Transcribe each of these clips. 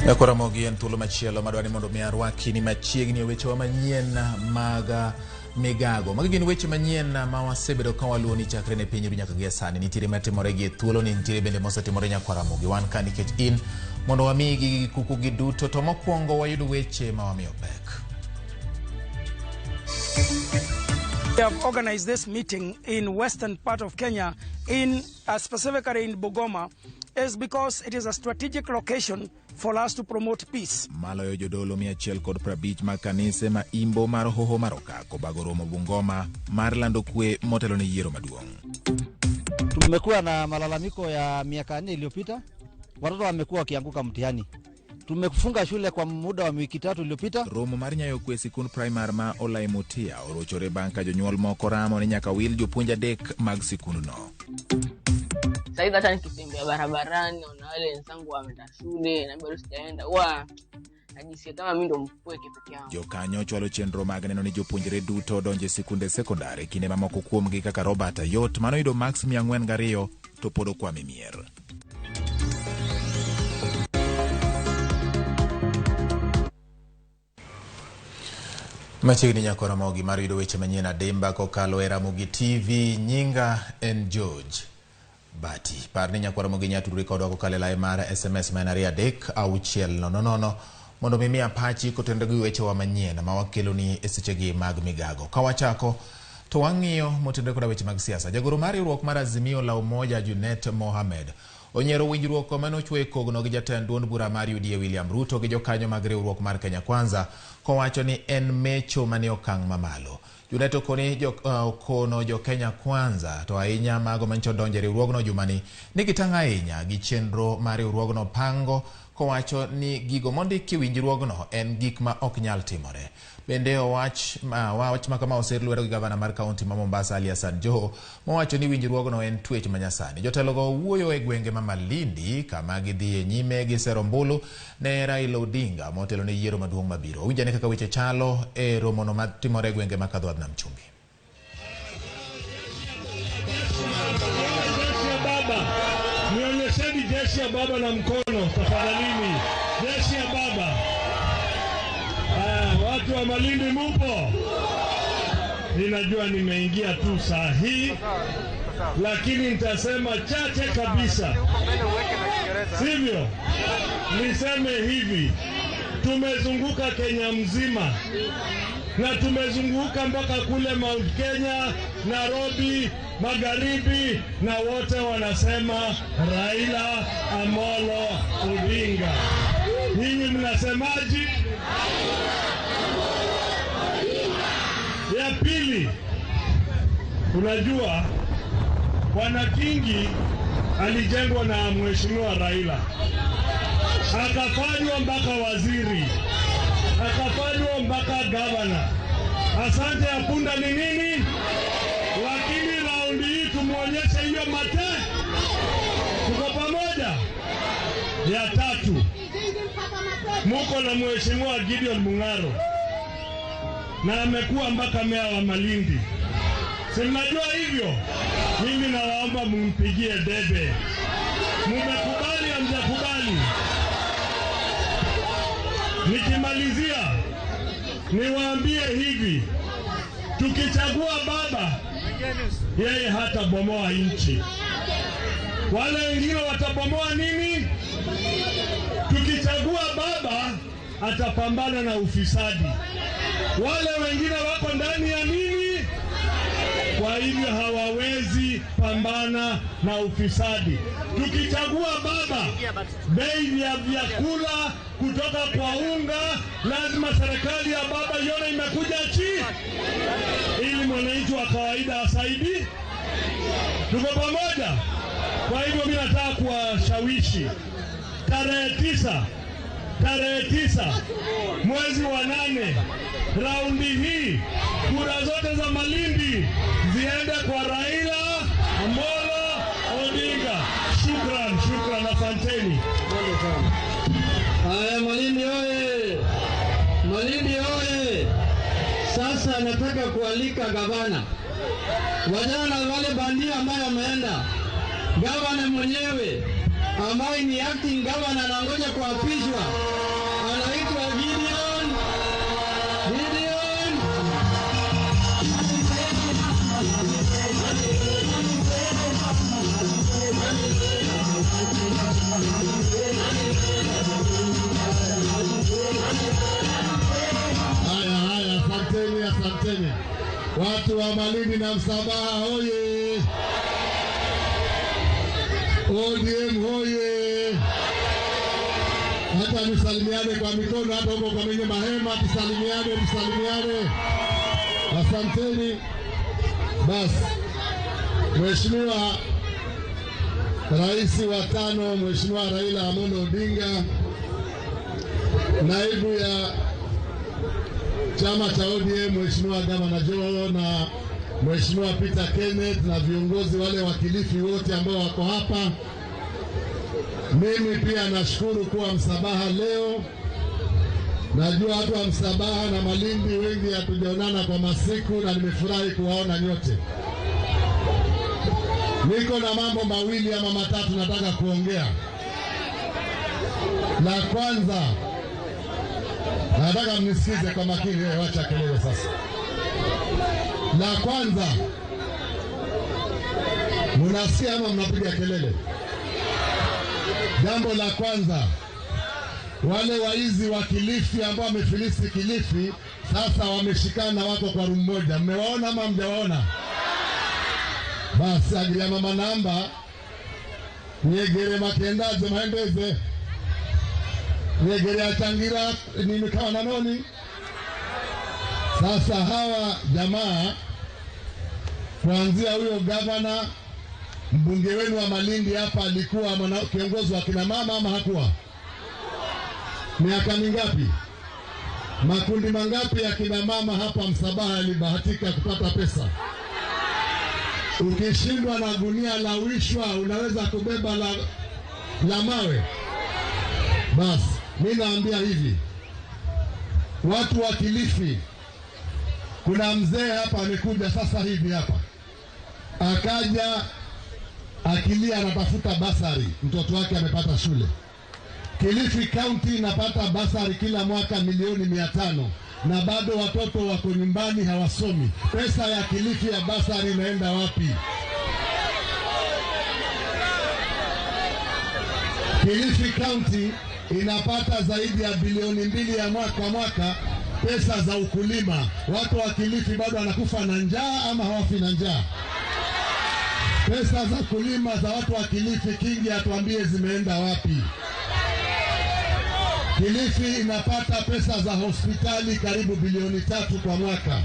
Ramogi en thuolo machielo madwani mondo mi arwaki ni machiegni weche wa manyien mag migago. Magi gin weche manyien ma wasebedo ka waluoni chakre ne piny nyaka gi sani. Nitiere matimore gi thuolo ni, nitiere bende mosetimore nyaka Ramogi. Wan ka nikech in mondo wamigi kuku gi duto, to mokwongo wayudo weche ma wamiyo pek. We have organized this meeting in western part of Kenya, specifically in Bungoma, is because it is a strategic location for us to promote peace. Maloyo jodolo 150 mag kanise ma imbo mar hoho marokako bago romo Bungoma mar lando kwe motelo ni yiero maduong'. Tumekuwa na malalamiko ya miaka 4 iliyopita, watoto wamekuwa wakianguka mtihani. Tumefunga shule kwa muda wa wiki 3 iliyopita. Romo mar nyayo kwe sikund primar ma Olaimutia orochore banka jonyuol moko ramo ni nyaka wil jopuonja dek mag sikund no. Sasa hata nikitembea barabarani na wale wenzangu wameenda shule na bado sijaenda, najisikia kama mimi ndo mpweke peke yangu. Jokanyo chwalo chenro mag neno ni jopuonjre duto donje sikunde sekondari kinde mamoko kuomgi kaka Robert Ayot manoyudo max 402 to podo kwa mimier. Machiegni nyako Ramogi mar yudo weche manyien adimba kokalo e Ramogi TV. Nyinga en George Bati. Parni nyako Ramogi nyatudri kodwa kokalo lai mar SMS manari adek auchiel nono mondo mimi apachi kotendo gi weche wa manyien ma wakelo ni esechegi mag migago. Kawachako to wang'iyo motende koda weche mag siasa. Jagoro mar riwruok mar Azimio la Umoja Junet Mohamed onyero winjruok mano chwe kogno gi jatend duond bura mar UDA William Ruto gi jokanyo mag riwruok mar Kenya Kwanza kowacho ni en mecho mane okang' mamalo. Junet kono jo Kenya Kwanza to ahinya mago mancho donje riwruogno jumani ni gitang' ahinya gi chenro mar riwruogno pango kowacho ni gigo mondiki winjruogno en gik ma ok nyal timore. Bende wach makama oserluero gi gavana mar kaunti ma Mombasa Ali Hassan Joho mowacho ni winjruogno en twech manyasani. Jotelogo wuoyo e gwenge ma Malindi kama gidhi e nyime gi sero ombulu ne Raila Odinga motelo ne yiero maduong' mabiro. Winjane kaka weche chalo e romono matimore e gwenge ma kadho nam chumbi. Nionyesheni jeshi ya baba na mkono tafadhalini. Jeshi ya baba. Watu wa Malindi mupo? Ninajua nimeingia tu saa hii, lakini nitasema chache kabisa. Sivyo? Niseme hivi. Tumezunguka Kenya mzima. Na tumezunguka mpaka kule Mount Kenya, Nairobi, Magharibi, na wote wanasema Raila Amolo Odinga. Ninyi mnasemaje? Ya pili, unajua Bwana Kingi alijengwa na mheshimiwa Raila, akafanywa mpaka waziri, akafanywa mpaka gavana. Asante ya punda ni nini? Lakini raundi hii tumuonyeshe hiyo mate. Tuko pamoja? Ya tatu, muko na mheshimiwa Gideon Mung'aro na amekuwa mpaka meya wa Malindi. Si mnajua hivyo? Mimi nawaomba mumpigie debe. Mumekubali au mjakubali? Nikimalizia niwaambie hivi, tukichagua baba yeye hata bomoa nchi. Wale wengine watabomoa nini? Tukichagua baba atapambana na ufisadi. Wale wengine wako ndani ya nini? Kwa hivyo hawawezi pambana na ufisadi. Tukichagua baba, bei ya vyakula kutoka kwa unga, lazima serikali ya baba ione imekuja chini ili mwananchi wa kawaida asaidi. Tuko pamoja? Kwa hivyo mimi nataka kuwashawishi tarehe 9 mwezi wa 8 raundi hii kura zote za Malindi ziende kwa Raila Amolo Odinga. Shukran, asanteni. Haya, Malindi oye! Malindi oye! Sasa nataka kualika gavana. Wajana wale bandia ambao wameenda. Gavana mwenyewe ambaye ni acting governor anangoja kuapishwa, anaitwa Gideon. Haya, asanteni. Watu wa Malindi na Msabaha hoye. ODM hoye. Hata nisalimiane kwa mikono, hata huko kwa mwenye mahema tusalimiane. Asanteni. Basi, Mheshimiwa Rais wa 5 Mheshimiwa Raila Amolo Odinga, naibu ya chama cha ODM Mheshimiwa Gavana Joho na Mheshimiwa Peter Kenneth na viongozi wale wakilifi wote ambao wako hapa. Mimi pia nashukuru kuwa Msabaha leo. Najua watu wa Msabaha na Malindi wengi hatujaonana kwa masiku na nimefurahi kuwaona nyote. Niko na mambo mawili ama matatu nataka kuongea. La kwanza, nataka mnisikize kwa makini, wacha kelele sasa. La kwanza, mnasikia ama mnapiga kelele? Jambo la kwanza, wale waizi wa Kilifi ambao wamefilisi Kilifi sasa wameshikana, wako kwa room moja. Mmewaona ama mjawaona? Basi agiria mama namba nyegere makendaje maendeze nyegere achangira nini kawa na noni. Sasa hawa jamaa, kuanzia huyo gavana, mbunge wenu wa Malindi hapa alikuwa kiongozi wa kina mama ama hakuwa? Miaka mingapi? Makundi mangapi ya kina mama hapa Msabaha yalibahatika kupata pesa? Ukishindwa na gunia la wishwa unaweza kubeba la mawe. Basi mimi naambia hivi, watu wa Kilifi, kuna mzee hapa amekuja sasa hivi hapa, akaja akilia anatafuta basari, mtoto wake amepata shule. Kilifi County inapata basari kila mwaka milioni 500 na bado watoto wako nyumbani hawasomi. Pesa ya Kilifi ya basari inaenda wapi? Kilifi County inapata zaidi ya bilioni 2 ya mwaka pesa za ukulima. Watu wa Kilifi bado wanakufa na njaa ama hawafi na njaa? Pesa za kulima za watu wa Kilifi, Kingi atuambie zimeenda wapi? Kilifi inapata pesa za hospitali karibu bilioni 3 kwa mwaka.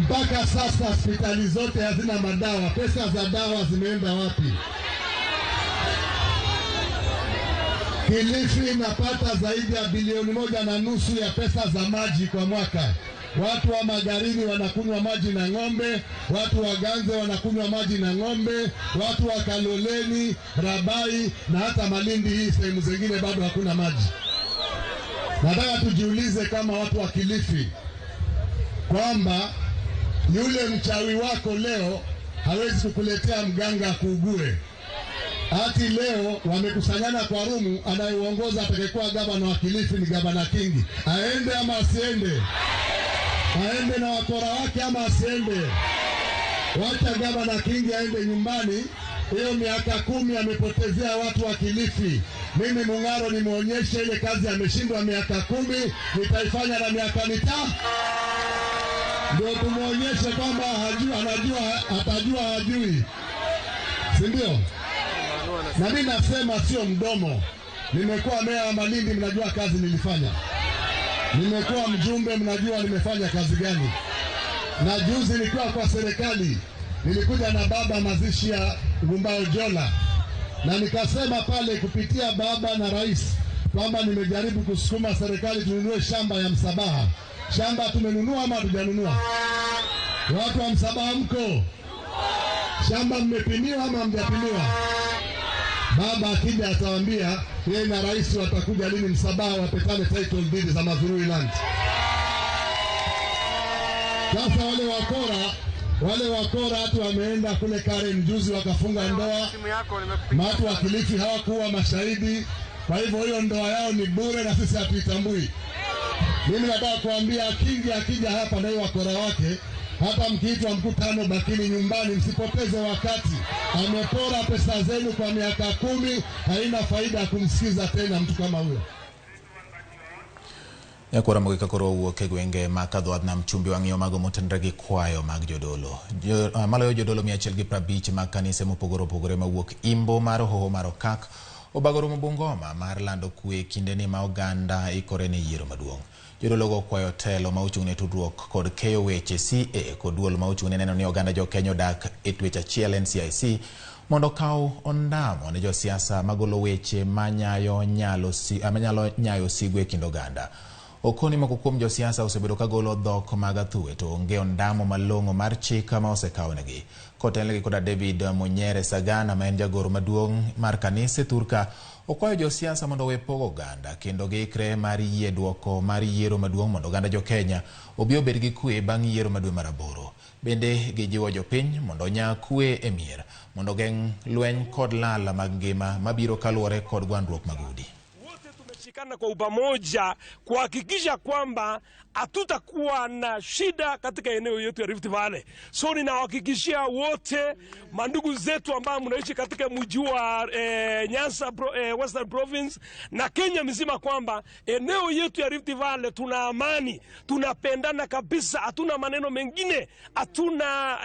Mpaka sasa hospitali zote hazina madawa. Pesa za dawa zimeenda wapi? Kilifi inapata zaidi ya bilioni 1.5 ya pesa za maji kwa mwaka. Watu wa Magarini wanakunywa maji na ng'ombe, watu wa Ganze wanakunywa maji na ng'ombe, watu wa Kaloleni, Rabai na hata Malindi hii sehemu zingine bado hakuna maji. Nataka tujiulize kama watu wa Kilifi kwamba yule mchawi wako leo hawezi kukuletea mganga kuugue. Hati leo wamekusanyana kwa rumu, anayeongoza atakayekuwa gavana wa Kilifi ni Gavana Kingi. Aende ama asiende? Aende na wakora wake ama asiende? Wacha Gavana Kingi aende nyumbani. Hiyo miaka 10 amepotezea watu wa Kilifi. Mimi Mung'aro nimeonyesha ile kazi ameshindwa miaka 10, nitaifanya na miaka 5. Ndio tumuonyeshe kwamba atajua hajui. Si ndio? Na mimi nasema sio mdomo. Nimekuwa meya wa Malindi, mnajua kazi nilifanya. Nimekuwa mjumbe, mnajua nimefanya kazi gani. Na juzi nilikuwa kwa serikali, nilikuja na baba mazishi ya Gumbao Jola, na nikasema pale kupitia baba na rais kwamba nimejaribu kusukuma serikali tununue shamba ya Msabaha. Shamba tumenunua ama hatujanunua? Watu wa Msabaha mko? Shamba mmepimiwa ama hamjapimiwa? Baba akija atawaambia yeye na rais watakuja lini Msabaha wapetane title deed za Mazurui land. Sasa wale wakora Wale wakora watu wameenda kule Karen juzi wakafunga ndoa. Watu wa Kilifi hawakuwa mashahidi. Kwa hivyo hiyo ndoa yao ni bure na sisi hatuitambui. Mimi nataka kuambia Kingi akija hapa na wakora wake, hata mkiitwa mkutano bakini nyumbani, msipoteze wakati. Amepora pesa zenu kwa miaka 10, haina faida kumsikiza tena mtu kama huyo. Nyakwa Ramogi kakoro wuok e gwenge makadhoad nam chumbi wang'iyo mago motenre gi kwayo mag jodolo. Maloyo jodolo 150 mag kanise mopogore opogore mawuok Imbo mar Hoho mar Okak obagoro Bungoma mar lando kwe kindeni ma oganda ikore ne yiero maduong'. Jodologo kwayo telo ma ochung'ne tudruok kod keyo weche CA kod duol ma ochung'ne neno ni oganda jo Kenya odak e twech achiel NCIC mondo kaw ondamo ne josiasa magolo weche manyalo nyayo sigu e kind oganda. Okoni moko kuom josiasa osebedo kagolo dhok mag athuwe to onge ondamo malong'o mar chik ma osekawnegi. Kotenlegi koda David Munyere Sagana ma en jagoro maduong' mar kanise Thurka okwayo josiasa mondo we pogo oganda kendo giikre mar yie duoko mar yiero maduong' mondo oganda jo Kenya obi obed gi kwe bang' yiero maduong' mar 8. Bende gijiwo jopiny mondo nya kwe e mier mondo geng' lweny kod lala mag ngima mabiro kaluwore kod gwandruok mag udi. Shikana kwa upamoja kuhakikisha kwamba hatutakuwa na shida katika eneo yetu ya Rift Valley. So ninawahakikishia wote mandugu zetu ambao mnaishi katika mji wa Nyanza Western Province na Kenya mzima kwamba eneo yetu ya Rift Valley tuna amani, tunapendana kabisa, hatuna maneno mengine, hatuna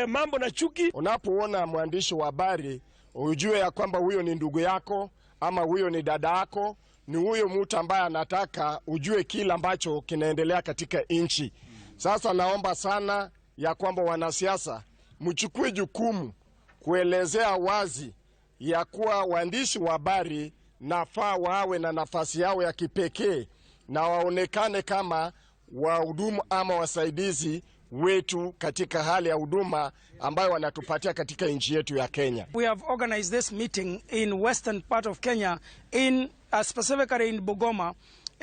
mambo na chuki. Unapoona mwandishi wa habari ujue ya kwamba huyo ni ndugu yako ama huyo ni dada yako, ni huyo mtu ambaye anataka ujue kila ambacho kinaendelea katika nchi. Sasa naomba sana ya kwamba wanasiasa mchukue jukumu kuelezea wazi ya kuwa waandishi wa habari nafaa wawe na nafasi yao ya kipekee na waonekane kama wahudumu ama wasaidizi wetu katika hali ya huduma ambayo wanatupatia katika nchi yetu ya Kenya. We have organized this meeting in western part of Kenya, in specifically in Bungoma,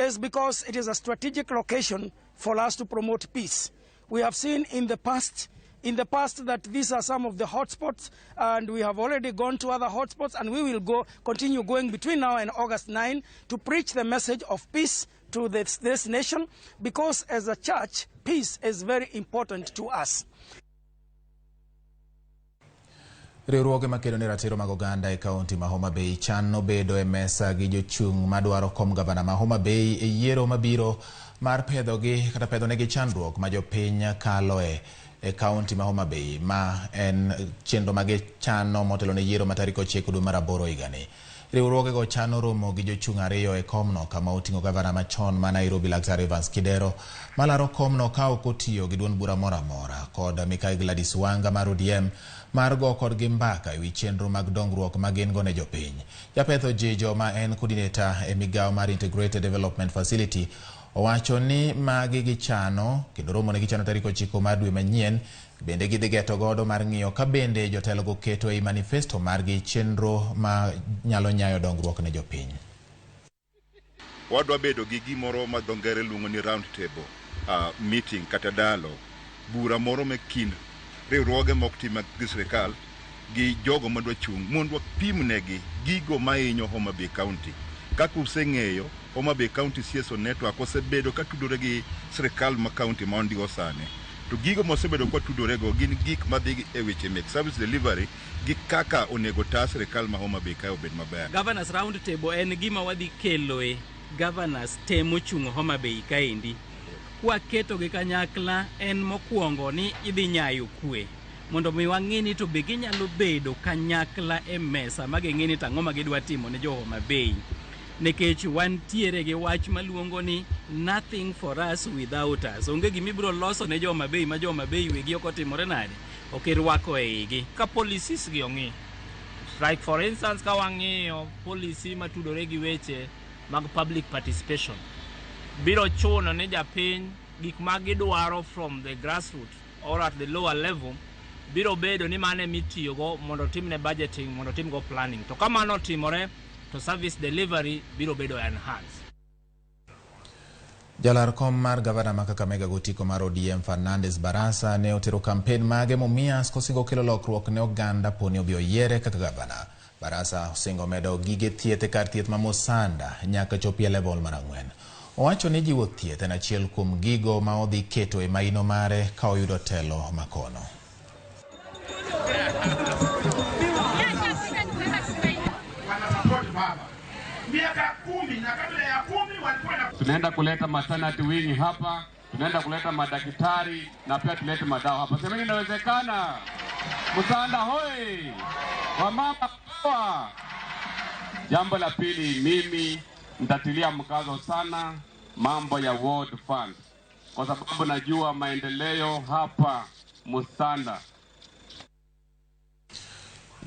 is because it is a strategic location for us to promote peace. We have seen in the past that these are some of the hotspots, and we have already gone to other hotspots, and we will continue going between now and August 9 to preach the message of peace to this nation, because as a church, peace is very important to us. Riwruoge makedo ne ratiro mag oganda e kaunti ma Homa Bay chano bedo e mesa gi jochung' madwaro kom gavana ma Homa Bay e yiero mabiro mar pedhonegi chandruok ma jopiny kaloe e kaunti ma Homa Bay ma en chenro magichano motelo ne yiero ma tarik 9 dwe mar 8 higani. Riwruoge go chano romo gi jochung' ariyo e komno kama oting'o gavana machon ma Nairobi Laktar Evans Kidero malaro komno ka ok otiyo gi duond bura moro amora kod Mikai Gladys Wanga mar ODM mar go kod gi mbaka e wi chenro mag dongruok ma gin go ne jopiny. Japetho Jijo ma en coordinator e migawo mar Integrated Development Facility owacho ni magi gichano kendo romo ne gichano tarik 9 mar dwe manyien. Bende gidhi geto godo mar ng'iyo ka bende jotelo go keto e manifesto margi chenro ma nyalo nyayo dongruok ne jopiny. Wadwa bedo gi gimoro ma dongere luongo ni round table meeting kata dalo bura moro me kind riwruoge mokti mag sirikal gi jogo madwa chung' mondo pimnegi gigo mainyo Homa Bay County. Kaka useng'eyo, Homa Bay County CSO network osebedo ka tudore gi sirikal ma county ma ondigo sane. To gigo mosebedo kwa tudorego gin gik madhi e weche mek service delivery gi kaka onego ta sirikal ma Homa Bay kae obed maber. Governors round table en gima wadhi keloe governors temo chung' Homa Bay kaendi. Kwa keto gi kanyakla en mokwongo ni idhi nyayo kwe mondo mi wang'ini to be ginyalo bedo kanyakla e mesa ma ging'ini tang'o ma gidwa timo ne jo Homa Bay. Nekech wantiere gi wach maluongo ni nothing for us without us. Onge gimibiro loso ne jo Homa Bay ma jo Homa Bay wegi ok otimore nade ok irwako e igi ka policies gi ong'i. Like for instance ka wang'iyo policy matudore gi weche mag public participation biro chuno ni japiny gik ma gidwaro from the grassroots or at the lower level biro bedo ni mane mitiyogo mondo timne budgeting, mondo timgo planning. To kamano timore to service delivery biro bedo enhanced. Jalar kom mar gavana ma Kakamega Gotiko mar ODM Fernandes Barasa ne otero kampen mage momias kosingo kelo lokruok ne oganda poni obi oyiere kaka gavana. Barasa osingo medo gige thieth kar thieth ma Musanda nyaka chopie level mar 4. Owacho ni jiwo thieth en achiel kuom gigo ma odhi keto e maino mare ka oyudo telo makono. Tunaenda kuleta maternity wing hapa, tunaenda kuleta madaktari na pia tulete madawa hapa. Semeni inawezekana. Musanda hoi. Wamama kwa. Jambo la pili, mimi nitatilia mkazo sana mambo ya World Fund. Kwa sababu najua maendeleo hapa Musanda.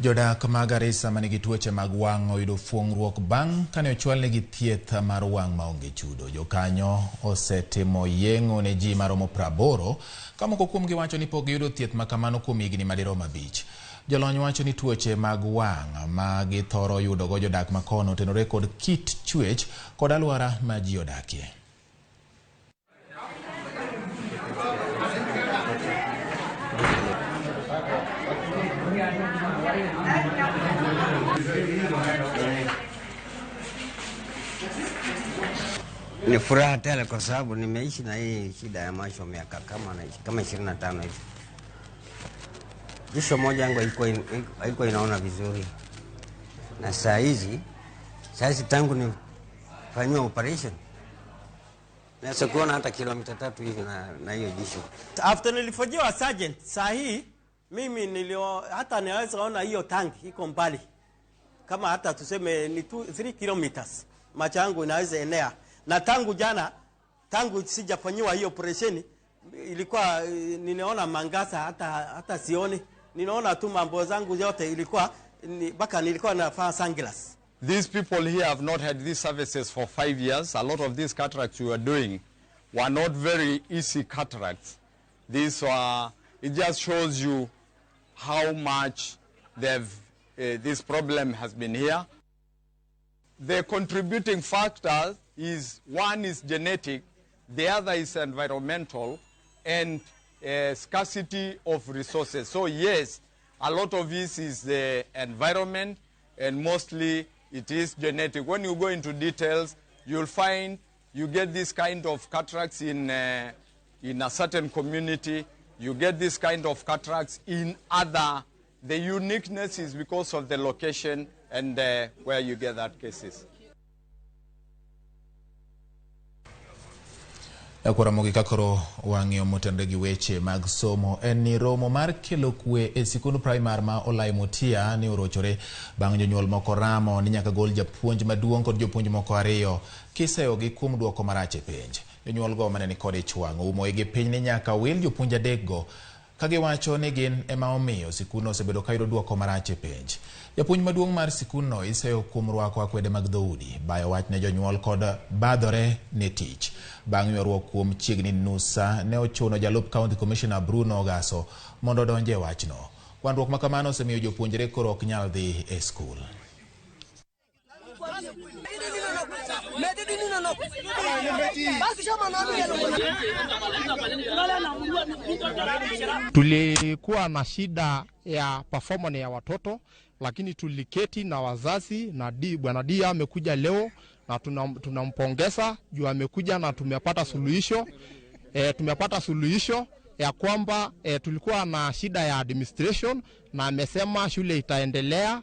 Jodak mag Garissa manigi tuoche mag wang' oyudo fuong'ruok bang' kane ochwalnegi thieth mar wang' maonge chudo. Jokanyo osetimo yeng'o ne ji maromo 80 ka moko kuomgi wacho ni pok giyudo thieth ma kamano kuom higni madirom 5. Jolony wacho ni tuoche mag wang' ma githoro yudogo jodak makono otenore kod kit chwech kod alwora ma ji odakie. Ni furaha tele kwa sababu nimeishi na hii shida ya macho miaka kama 25 hivi. Jicho moja yangu haikuwa inaona vizuri. Na sasa tangu nifanywe operation naweza kuona hata kilomita 3 hivi na hiyo jicho. After nilifanyiwa sergeant, saa hii mimi hata naweza ona hiyo tanki iko mbali. Kama hata tuseme ni 3 kilometers. Macho yangu inaweza enea. Na tangu sijafanyiwa hiyo operation ilikuwa ninaona mangasa hata sioni. Ninaona tu mambo zangu yote ilikuwa baka nilikuwa nafanya sunglass. These people here have not had these services for 5 years. A lot of these cataracts we were doing were not very easy cataracts. It just shows you how much this problem has been here. The contributing factors one is genetic, the other is environmental, and scarcity of resources. So yes, a lot of this is the environment, and mostly it is genetic. When you go into details, you'll find you get this kind of cataracts in a certain community, you get this kind of cataracts in other. The uniqueness is because of the location and where you get that cases. Ramogi kakoro wang'io motende gi weche mag somo en ni romo mar kelo kwe e sikund primar ma Olai Mutia ni orochore bang' jonyuol moko ramo ni nyaka gol japuonj maduong' kod jopuonj moko 2 kiseyo gi kuom duoko marach e penj. Jonyuol go mane ni kod ichwang' umo gi piny ni nyaka wil jopuonj adekgo kagiwacho ni gin ema omiyo sikuno osebedo ka yudo duoko marach e penj. Japuonj maduong' mar sikuno iseyo kuom rwako akwede mag dhoudi, bayo wach ne jonyuol kod badhore ne tich. Bang' ywaruok kuom chiegni nusa ne ochuno jalup County Commissioner Bruno Gaso mondo donje wachno. Kwanruok ma kamano osemiyo jopuonjre koro ok nyal dhi e skul. Tulikuwa na shida ya performance ya watoto, lakini tuliketi na wazazi na bwana Dia amekuja leo na tunampongeza juu amekuja na tumepata suluhisho ya kwamba tulikuwa na shida ya administration na amesema shule itaendelea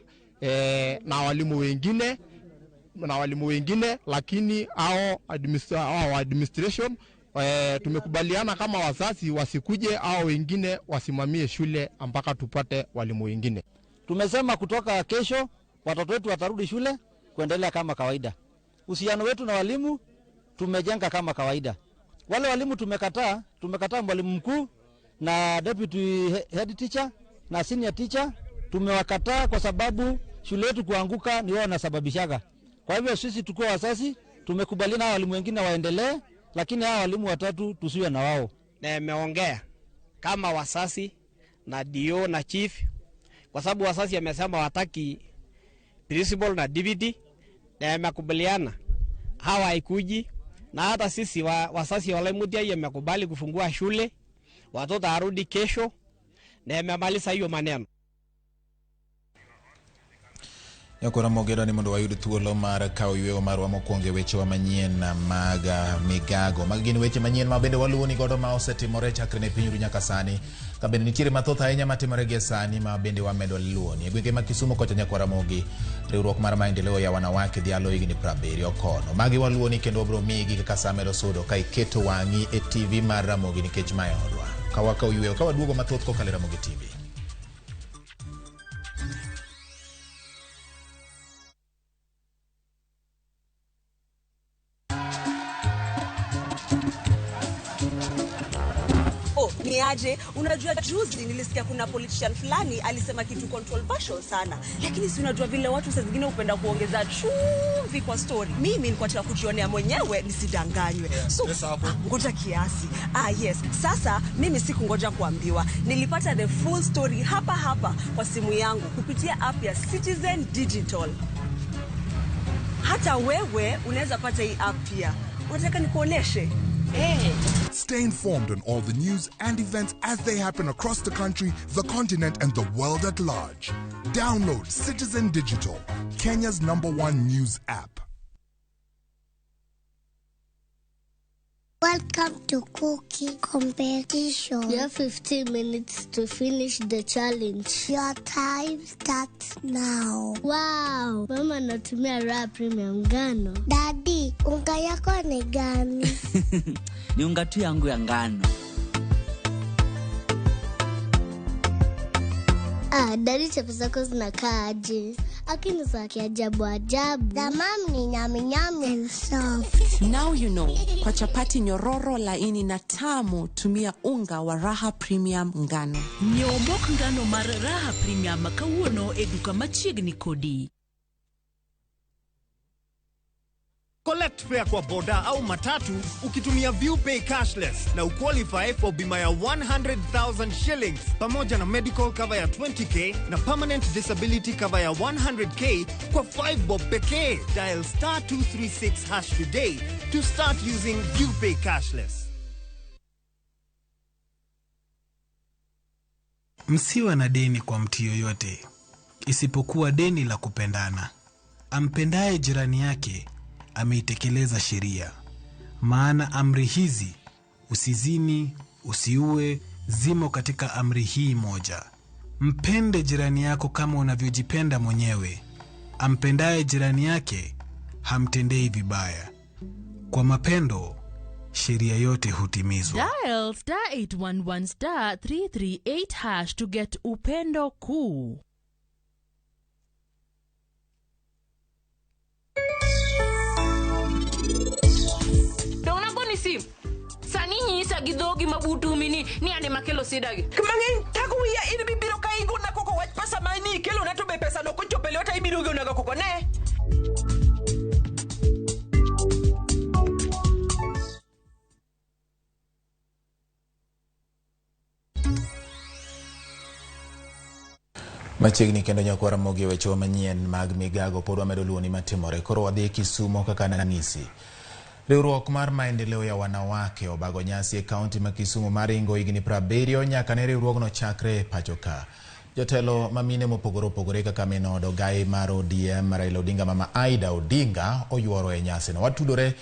na walimu wengine lakini administration tumekubaliana kama wazazi wasikuje au wengine wasimamie shule mpaka tupate walimu wengine. Tumesema kutoka kesho watoto wetu watarudi shule kuendelea kama kawaida. Uhusiano wetu na walimu tumejenga kama kawaida. Wale walimu tumekataa mwalimu mkuu na deputy head teacher na senior teacher tumewakataa kwa sababu shule yetu kuanguka ni wao wanasababishaga. Kwa hivyo sisi tukiwa wazazi tumekubaliana walimu wengine waendelee, lakini hao walimu 3 tusiwe na wao. Nimeongea kama wazazi na DO na chief kwa sababu wazazi wamesema wataki principal na DVD na makubaliana hawa haikuji na hata sisi wasasi wa Laimutia yamekubali kufungua shule, watoto arudi kesho na yamemaliza hiyo maneno. Nyakora Mogero ni mondo wayud thuolo mar kawo yweyo marwa mokwongo e weche wa manyien mag migago. Mag gin weche manyien ma bende waluoni godo ma osetimore chakre ne pinyru nyaka sani. Ka bende nitiere mathoth ahinya matimore gi sani ma bende wamedo luoni. E gwenge ma Kisumu kocha Nyakora Mogi, riwruok mar maendeleo ya wanawake dhialo higni 70 kono. Magi waluoni kendo wabro migi kaka sa medo sudo ka iketo wang'i e TV mar Ramogi nikech mae odwa. Ka wakawo yweyo ka waduogo mathoth kokalo Ramogi TV. Niaje, unajua juzi nilisikia kuna politician fulani alisema kitu controversial sana, lakini si unajua vile watu saa zingine upenda kuongeza chumvi kwa story. Mimi nilikuwa nataka kujionea mwenyewe nisidanganywe. So ngoja kiasi. Yes, sasa mimi sikungoja kuambiwa. Nilipata the full story hapa kwa simu yangu kupitia app ya Citizen Digital. Hata wewe unaweza pata hii app pia. Unataka nikuoneshe? Stay informed on all the news and events as they happen across the country, the continent, and the world at large. Download Citizen Digital, Kenya's #1 news app. Welcome to cooking competition. You have 15 minutes to finish the challenge. Your time starts now. Wow, mama natumia Raha Premium ngano. Daddy, unga yako ni gani? Ni unga tu yangu ya ngano. Daddy chapo zako zinakaa aje? Akini za kiajabu ajabu. The mom ni nyami and soft. Now you know. Kwa chapati nyororo laini na tamu, tumia unga wa Raha Premium ngano. Nyomok ngano mar Raha Premium kawuono e duka machiegni kodi. Collect fare kwa boda au matatu ukitumia ViewPay cashless na uqualify for bima ya 100,000 shillings pamoja na medical cover ya 20k na permanent disability cover ya 100k kwa 5 bob pekee. Dial *236# today to start using ViewPay cashless. Msiwe na deni kwa mtu yoyote isipokuwa deni la kupendana. Ampendaye jirani yake ameitekeleza sheria. Maana amri hizi, usizini, usiue, zimo katika amri hii moja. Mpende jirani yako kama unavyojipenda mwenyewe. Ampendaye jirani yake hamtendei vibaya. Kwa mapendo, sheria yote hutimizwa. Dial *811 *338# to get upendo kuu. Sani nyisa gidogi mabutu mini ni ane makelo sidagi. Kemangin taku ya ini bibiro kaigo na koko wach pesa mani kelo na to be pesa loko chopele wata ibiro go na koko ne. Machiegni kendo Nyakora Mogi weche wa manyien mag migago pod wamedo luoni matimore. Koro wadhi Kisumo kaka nanyisi. Riwruok mar maendeleo ya wanawake obago nyasi e kaunti ma Kisumu maringo higni 70 nyaka ne riwruogno chakre pachoka. Jotelo mamine mopogore opogore kaka Minodo Gai mar ODM Raila Odinga mama Aida Odinga oyuoro e nyasi no. Watudore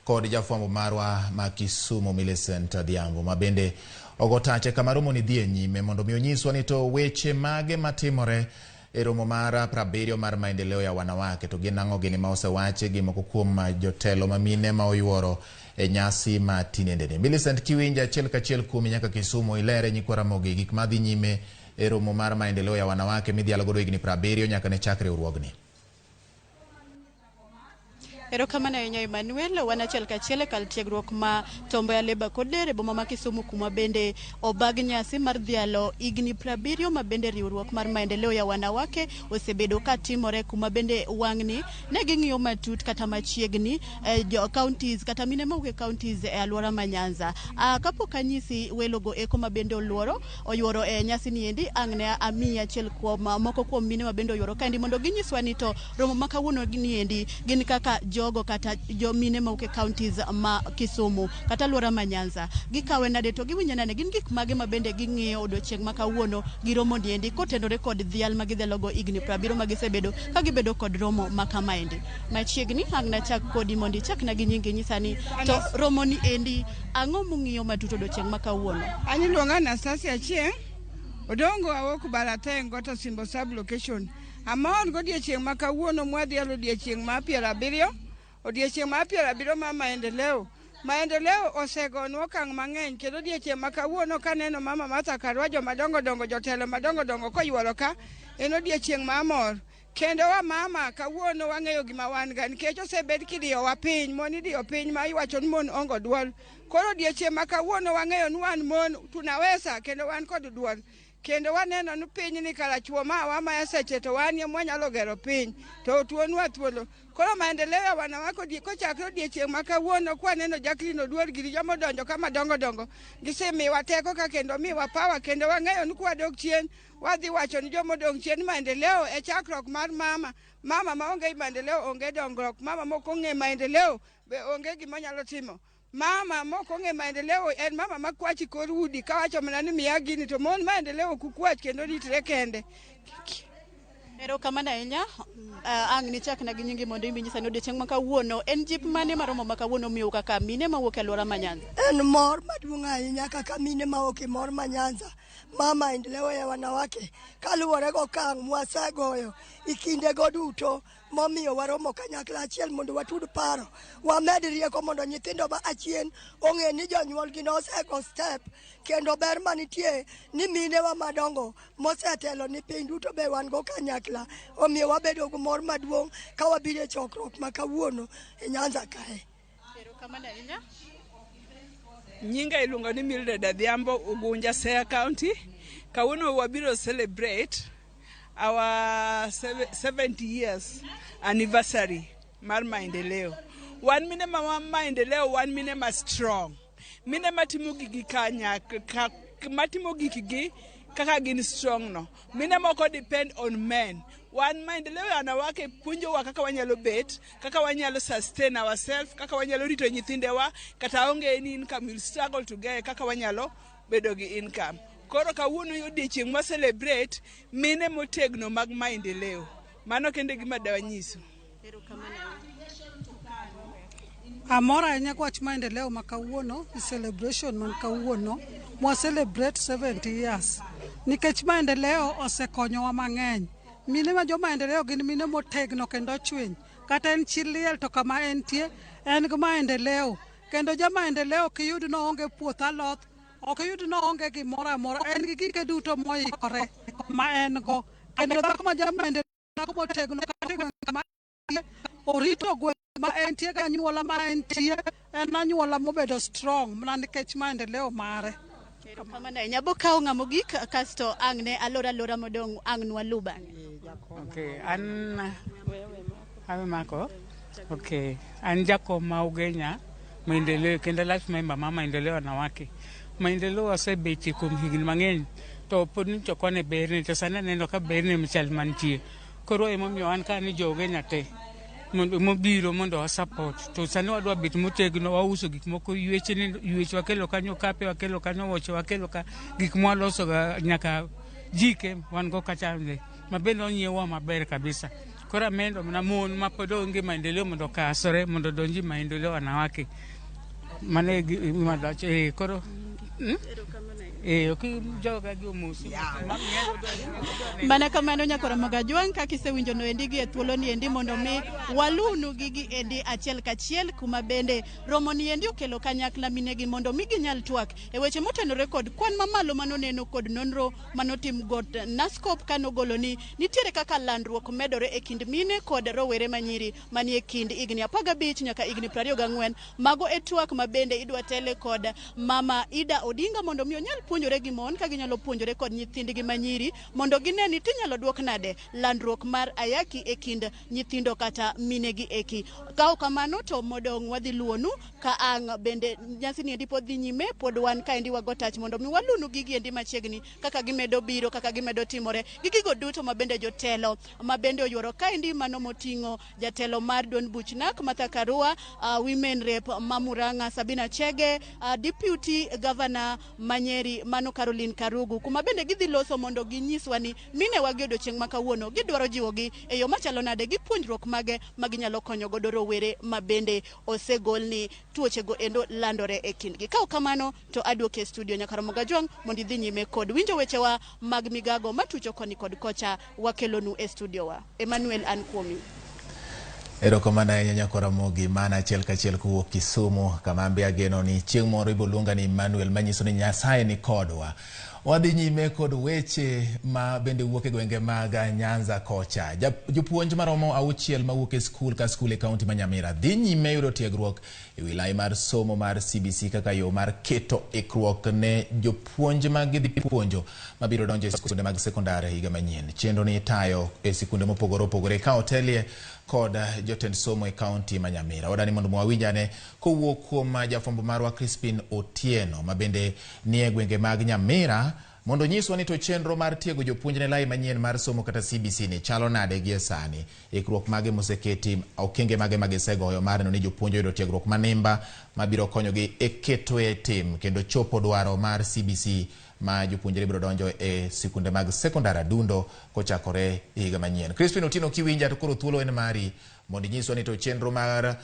kod jafwambo marwa ma Kisumu Millicent Adhiambo ma bende ogotache kama romo ni dhie nyime mondo mi onyiswa ni to weche mage matimore e romo mara 70 mar maendeleo ya wanawake to gin ang'o gini ma osewache gi moko kuom jotelo mamine ma oyuoro e nyasi ma tinendeni. Millicent Kiwinja achiel kachiel kuom nyaka Kisumu ilere Nyakora Mogi gik madhi nyime e romo mar maendeleo ya wanawake midhialo godo higni 70 nyaka ne chakre riwruogni. Erokamano ahinya Emmanuel, wanachiel kachiel kal tiegruok ma tombo ya leba kodere boma ma Kisumu kuma bende obag nyasi mar dhialo higni 70 ma bende riwruok mar maendeleo ya wanawake osebedo ka timore kuma bende wang'ni ne ging'iyo matut kata machiegni jo counties kata mine mawuok e counties e alwora ma Nyanza. Kapok anyisi welogo eko ma bende oyuoro e nyasi ni endi ang'ne ami achiel kuom moko kuom mine ma bende oyuoro kaendi mondo ginyiswa ni to romo ma kawuono ni endi gin kaka jogo kata jomine mauke counties ma Kisumu kata Luora ma Nyanza gikawe nade to giwinjo nane gin gik mage mabende ging'iyo odiochieng' ma kawuono giromo niendi kotenore kod dhial magidhelogo igni 70 magisebedo ka gibedo kod romo makamaendi. Machiegni ang' nachak kodi mondi chakna gi nyingi nyisani to romo ni endi ang'o mung'iyo matut odiochieng' ma kawuono? Ani luonga Anastasia Chieng' Odongo awok Barateng Gota Simbo Sub Location. Amon godiochieng' ma kawuono mwadhialo odiochieng' ma 70 odiochieng' ma 70 ma maendeleo. Maendeleo osegonwa okang' mang'eny kendo odiochieng' ma kawuono kaneno mama Martha Karua jomadongo dongo jotelo madongo dongo koyworo ka en odiochieng' ma mor. Kendo wa mama kawuono wang'eyo gima wan ga nikech osebed kidiyowa piny mon idiyo piny ma iwacho ni mon ongo duol. Koro odiochieng' ma kawuono wang'eyo ni wan mon tunaweza kendo wan kod duol. Kendo waneno ni piny ni kalachuo ma maya seche to wan ye mwanyalo gero piny to tuonwa thuolo. Koro maendeleo ya wanawako kochakre odiochieng' ma kawuono kwaneno Jacqueline Oduor giri jomo donjo kama dongo dongo gisemiwa teko ka kendo miwa pawa kendo wang'eyo ni kwadok chien wadhi wacho ni jomodong' chien maendeleo e chakruok mar mama maonge maendeleo onge dongruok, mama moko ng'e maendeleo be onge gima nyalo timo. Mama moko ng'e maendeleo en mama makwachi kor udi kawacho mana ni miya gini to mon maendeleo kukwach kendo ritre kende. Ero kamana ahinya ang' ni chakna gi nyingi mondo inyisa ni odiochieng' ma kawuono en jip mane maromo ma kawuono miyo kaka mine mawuok e Luora ma Nyanza? En mor maduong' ahinya kaka mine mawuok e mor ma Nyanza ma maendeleo ya wanawake kaluwore gokang' mwasegoyo ikindego duto momiyo waromo kanyakla achiel mondo watud paro wamed rieko mondo nyithindo ma achien ong'e ni jonyuolgi nosego step kendo ber manitie ni minewa madongo mosetelo ni piny duto be wan go kanyakla omiyo wabedo gi mor maduong' ka wabiro e chokruok ma kawuono e Nyanza kae. Nyinga iluongo ni Mildred Adhiambo, Ugunja, Siaya County. Kawuono wabiro celebrate our 70 years anniversary mar maendeleo. Wan mine ma maendeleo, wan mine ma strong. Mine matimo gigi matimo gigi kaka gin strong no. Mine moko depend on men. Wan maendeleo wanawake puonjowa kaka wanyalo bet, kaka wanyalo sustain ourselves, kaka wanyalo rito nyithindewa, kata onge ni income will struggle together kaka wanyalo bedo gi income. Koro kawuono odiochieng' ma celebrate mine motegno mag maendeleo. Mano kende gima dawanyiso. Amora ahinya kwach maendeleo ma kawuono, celebration man kawuono, mwa celebrate 70 years. Nikech maendeleo osekonyowa mang'eny. Mine ma jo maendeleo gin mine motegno kendo chwiny. Kata en chi liel to kama entie en gi maendeleo. Kendo ja maendeleo kiyud no onge puoth alot, ok yud no onge gimoro amora, en gi gike duto moikore ma en go. Kendo dhako ma ja maendeleo dhako motegno kama orito gweng' ma entie ga anyuola ma entie en anyuola mobedo strong mana nikech maendeleo mare. Kamana nyabo kawo ng'amo gik kasto ang' ne alora modong' ang' nwalu bang'e. Okay, Ave Mako. Okay, an jako ma Ugenya maendeleo kendo life member ma maendeleo wanawake. Maendeleo osebeti kuom higni mang'eny to pod ni chokone berni to sani neno ka berni michal mantie. Koro emomiyo an ka ni jo Ugenya te mobiro mondo wa support to sani wadwa bet motegno wauso gik moko yuech wakelo kanyo kape wakelo kanyo woche wakelo ka gik mwaloso nyaka jike wan go kacha mabende onyiewa maber kabisa. Kora mendo na mon ma pod onge maendeleo mondo kasore mondo donji maendeleo wanawake mane madache koro joga gi omusi mana kamano nyakoro Ramogi kaka isewinjo no endi gi e thuolo ni endi mondo mi walunu gigi endi achiel kachiel kuma bende romo ni endi okelo kanyakla mine gi mondo mi ginyal twak e weche motenore kod kwan mamalo manoneno kod nonro manotim god Nascop kanogolo ni nitiere kaka landruok medore e kind mine kod rowere manyiri manie kind igni 15 nyaka igni 24 mago e twak ma bende idwa tele kod mama Ida Odinga mondo mi onyal puonjore gi mon ka ginyalo puonjore kod nyithindgi manyiri mondo gine ni tinyalo duok nade landruok mar ayaki e kind nyithindo kata minegi eki. Kao kamano to modong wadhi luonu ka ang bende nyasi ni endi pod dhi nyime, pod wan ka endi wago tach mondo mi walunu gigi endi machiegni kaka gimedo biro, kaka gimedo timore, gigigo duto mabende jotelo mabende oyuoro ka endi mano moting'o jatelo mar Duond Buchnak Martha Karua, Women Rep Mamuranga Sabina Chege, Deputy Governor Manyeri Mano Caroline Karugu, kuma bende gidhi loso mondo ginyiswa ni mine wagi odiochieng' ma kawuono gidwaro jiwogi e yo machalo nade gi puonjruok mage maginyalo konyo godo rowere mabende osegolni tuochego endo landore e kindgi. Kao kamano to aduoke e studio nyaka Ramogi Ajwang mondo idhi nyime kod winjo wechewa mag migago matucho koni kod kocha wakelonu e studio wa. Emmanuel an kuomi. Erokamano ahinya nyako Ramogi, mana achiel kachiel kowuok Kisumu, kama ambe ageno ni chieng' moro iboluonga ni Emmanuel, manyiso ni Nyasaye ni kodwa. Wadhi nyime kod weche ma bende wuok e gwenge mag Nyanza kocha. Jopuonj maromo 6 mawuok e skul ka skul e kaunti ma Nyamira dhi nyime yudo tiegruok e wilaya mar somo mar CBC kaka yo mar keto ikruok ne jopuonj mag gidhi puonjo mabiro donjo e skunde mag sekondari higa manyien. Chenro ni tayo e sikunde mopogore opogore ka otelie kod jotend somo e kaunti ma Nyamira. Wadani mondo mwawinjane kowuok kuom jafwambo marwa Crispin Otieno mabende ni e gwenge mag Nyamira mondo nyiswa ni to chenro mar tiego jopuonj ne lai manyien mar somo kata CBC ni chalo nade gie sani. Ikruok mage moseketi, okenge mage magisegoyo mar neno ni jopuonj yudo tiegruok manimba mabiro konyogi e keto e tim kendo chopo dwaro mar CBC ma jopuonjre biro donjo e sikunde mag sekondari adundo kochakore higa manyien. Crispin Otieno kiwinja to koro thuolo en mari mondo nyiswa ni to chenro mar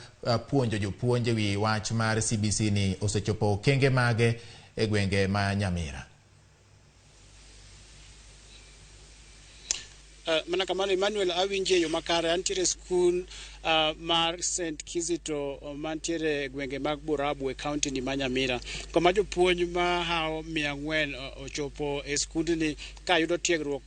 puonjo jopuonje wi wach mar CBC ni osechopo okenge mage e gwenge ma Nyamira. Mana kamano Emmanuel awinje yo makare antiere skul mar St. Kizito mantiere gwenge mag Burabu e county ni Nyamira. Koma jopuonj ma hao 400 ochopo e skundni ka yudo tiegruok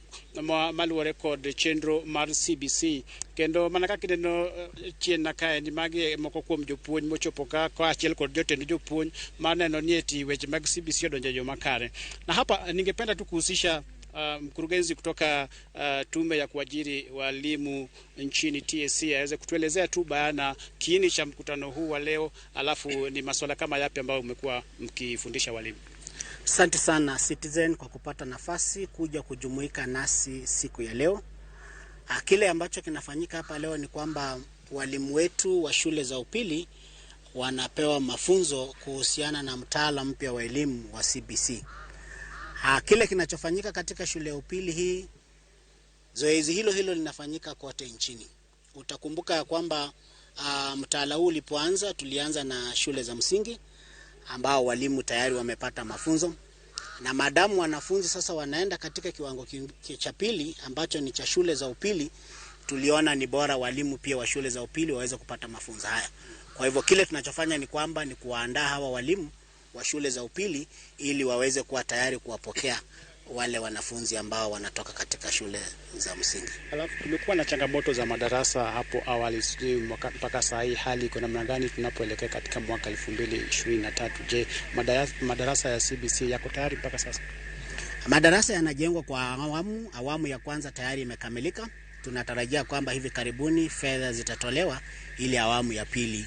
maluwore kod chenro mar CBC kendo mana kaka ineno chien na kae ni magi moko kuom jopuonj mochopo ka achiel kod jotend jopuonj maneno ni eti weche mag CBC odonjo yo makare. Na hapa ningependa tu kuhusisha mkurugenzi kutoka tume ya kuajiri walimu nchini TSC aweze kutuelezea tu bayana kiini cha mkutano huu wa leo, alafu ni masuala kama yapi ambayo umekuwa mkifundisha walimu. Asante sana Citizen kwa kupata nafasi kuja kujumuika nasi siku ya leo. Kile ambacho kinafanyika hapa leo ni kwamba walimu wetu wa shule za upili wanapewa mafunzo kuhusiana na mtaala mpya wa elimu wa CBC. Kile kinachofanyika katika shule ya upili hii, zoezi hilo linafanyika kote nchini. Utakumbuka ya kwamba mtaala huu ulipoanza tulianza na shule za msingi ambao walimu tayari wamepata mafunzo, na madamu wanafunzi sasa wanaenda katika kiwango cha pili ambacho ni cha shule za upili, tuliona ni bora walimu pia wa shule za upili waweze kupata mafunzo haya. Kwa hivyo kile tunachofanya ni kwamba ni kuandaa hawa walimu wa shule za upili ili waweze kuwa tayari kuwapokea wale wanafunzi ambao wanatoka katika shule za msingi. Alafu kumekuwa na changamoto za madarasa hapo awali, mpaka saa hii hali iko namna gani tunapoelekea katika mwaka 2023? Je, madarasa ya CBC yako tayari mpaka sasa? Madarasa yanajengwa kwa awamu ya kwanza tayari imekamilika. Tunatarajia kwamba hivi karibuni fedha zitatolewa ili awamu ya pili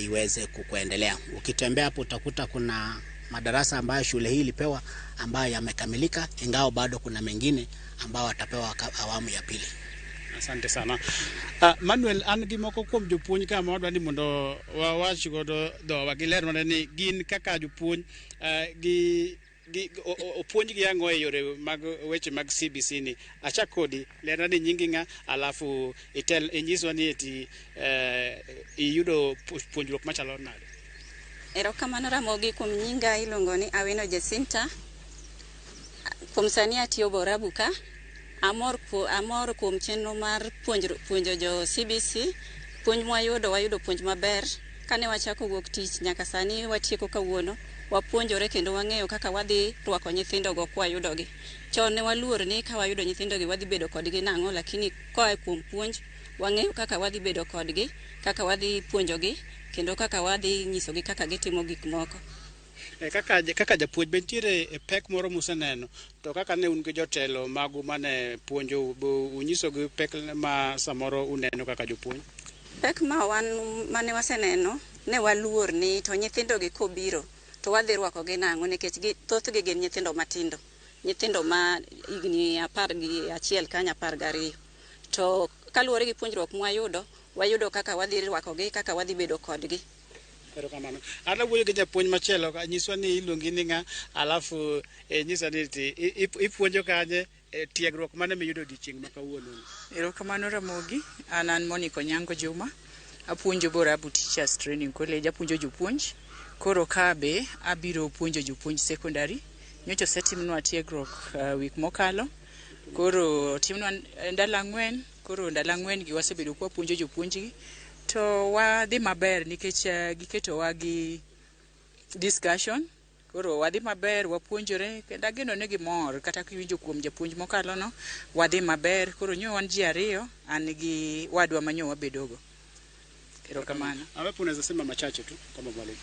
iweze kuendelea. Ukitembea hapo utakuta kuna madarasa ambayo shule hii ilipewa ambayo yamekamilika, ingawa bado kuna mengine ambao watapewa awamu ya pili. Asante sana. Manuel, an gi moko kuom jopuonj ka modwa ni mondo wawach godo do wagiler mondo ni gin kaka jopuonj opuonj gi ang'o e yore mag weche mag CBC ni. Achakodi lerna ni nyingi nga, alafu inyiswa ni eti iyudo puonjruok machalo nade. Erokamano Ramogi, kuom nyinga iluongo ni Awino Jacinta. Kuom sani atiyo Burabu ka. Amor kuom chenro mar puonjo jo CBC. Puonj wayudo puonj maber. Kane wachako wuok tich nyaka sani watieko kawuono, wapuonjore kendo wang'eyo kaka wadhi rwako nyithindo go kwa yudogi. Chon ne waluor ni ka wayudo nyithindo gi wadhi bedo kodgi nang'o, lakini koa kuom puonj wang'eyo kaka wadhi bedo kodgi, kaka wadhi puonjogi kendo kaka wadhi nyisogi kaka gitimo gik moko. Kaka japuonj bentiere pek moro museneno to kaka ne un gi jotelo magu mane puonjo unyiso gi pek ma samoro uneno kaka jopuonj. Pek ma mane waseneno ne waluor ni to nyithindo gi kobiro to wadhi rwako gi nang'o nikech thoth gi gin nyithindo matindo, nyithindo ma higni 11 kanya 12. To kaluwore gi puonjruok wayudo kaka wadhi rwako gi, kaka wadhi bedo kodgi. Erokamano. Ana wuoyo gi japuonj machielo nyiswa ni iluongi ni ng'a, alafu nyisa ni ipuonjo kanye tiegruok mane miyudo odiochieng' ma kawuono. Erokamano Ramogi, an Monica Nyango Juma, apuonjo Borabu Teachers Training College, apuonjo jopuonj. Koro ka be abiro puonjo jopuonj secondary. Nyocha osetimnwa tiegruok wik mokalo. Koro timnwa ndalo 4, koro ndalo 4 gi wasebedo kwa puonjo jopuonj gi. To wadhi maber nikech giketowa gi discussion. Koro wadhi maber, wapuonjore, kendo ageno ne gimor kata kiwinjo kuom japuonj mokalo no, wadhi maber. Koro nyo wan ji ariyo, an gi wadwa manyo wabedogo. Erokamano. Awapo unaweza sema machache tu kama mwalimu.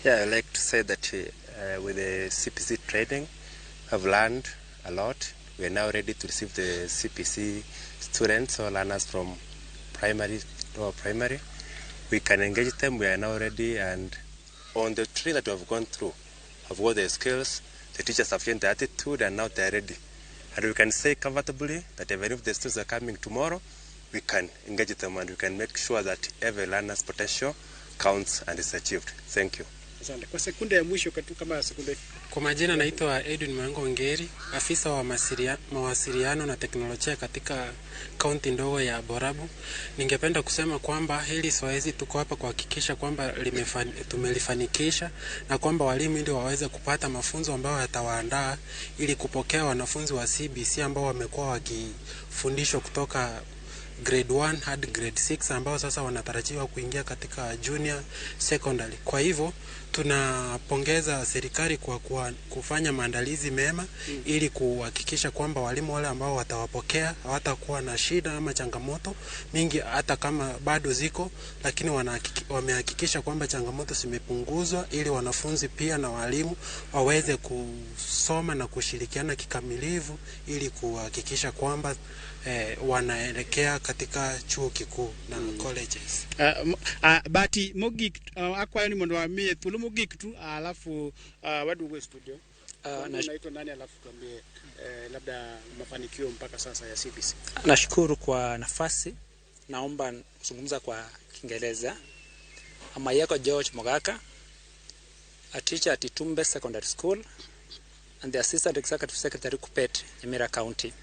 Yeah, I'd like to say that with the CPC training, I've learned a lot. We are now ready to receive the CPC students or learners from primary. We can engage them. We are now ready, and on the training that we have gone through, have got the skills, the teachers have shown the attitude, and now they are ready. And we can say comfortably that even if the students are coming tomorrow, we can engage them and we can make sure that every learner's potential counts and is achieved. Thank you. Asante. Kwa sekunde ya mwisho kama sekunde. Kwa majina naitwa Edwin Mwango Ngeri, afisa wa mawasiliano na teknolojia katika kaunti ndogo ya Borabu. Ningependa kusema kwamba hili zoezi tuko hapa kuhakikisha kwamba tumelifanikisha na kwamba walimu ndio waweze kupata mafunzo ambayo yatawaandaa ili kupokea wanafunzi wa CBC ambao wamekuwa wakifundishwa kutoka grade 1 hadi grade 6 ambao sasa wanatarajiwa kuingia katika junior secondary. Kwa hivyo tunapongeza serikali kwa kufanya maandalizi mema ili kuhakikisha kwamba walimu wale ambao watawapokea hawatakuwa na shida ama changamoto mingi, hata kama bado ziko, lakini wamehakikisha kwamba changamoto zimepunguzwa ili wanafunzi pia na walimu waweze kusoma na kushirikiana kikamilifu ili kuhakikisha kwamba wanaelekea katika chuo kikuu na colleges. Bati mogik akwayo ni mondo wamie thuolo mogik tu, alafu waduwe studio. Naitwa nani, alafu tuambie labda mafanikio mpaka sasa ya CBC. Nashukuru kwa nafasi. Naomba kuzungumza kwa Kiingereza. Amayeko George Mogaka, a teacher at Itumbe Secondary School and the Assistant Executive Secretary Kupet, Nyamira County.